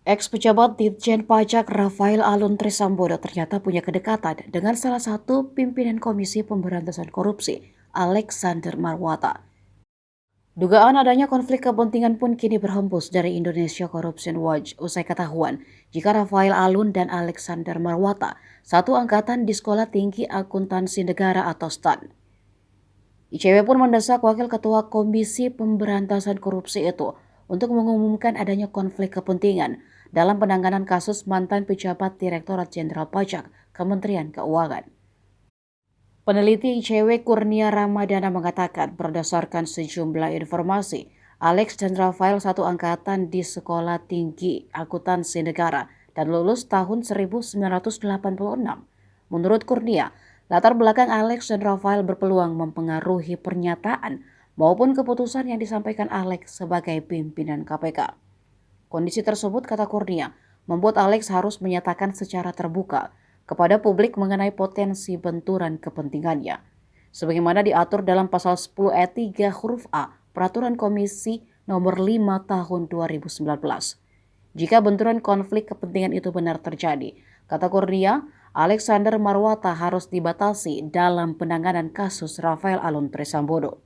Ex-pejabat Ditjen Pajak Rafael Alun Trisambodo ternyata punya kedekatan dengan salah satu pimpinan Komisi Pemberantasan Korupsi, Alexander Marwata. Dugaan adanya konflik kepentingan pun kini berhembus dari Indonesia Corruption Watch usai ketahuan jika Rafael Alun dan Alexander Marwata satu angkatan di Sekolah Tinggi Akuntansi Negara atau STAN. ICW pun mendesak Wakil Ketua Komisi Pemberantasan Korupsi itu untuk mengumumkan adanya konflik kepentingan dalam penanganan kasus mantan pejabat Direktorat Jenderal Pajak Kementerian Keuangan. Peneliti ICW Kurnia Ramadana mengatakan berdasarkan sejumlah informasi, Alex dan Rafael satu angkatan di Sekolah Tinggi Akuntansi Negara dan lulus tahun 1986. Menurut Kurnia, latar belakang Alex dan Rafael berpeluang mempengaruhi pernyataan maupun keputusan yang disampaikan Alex sebagai pimpinan KPK. Kondisi tersebut, kata Kurnia, membuat Alex harus menyatakan secara terbuka kepada publik mengenai potensi benturan kepentingannya. Sebagaimana diatur dalam pasal 10 ayat 3 huruf A Peraturan Komisi nomor 5 tahun 2019. Jika benturan konflik kepentingan itu benar terjadi, kata Kurnia, Alexander Marwata harus dibatasi dalam penanganan kasus Rafael Alun Trisambodo.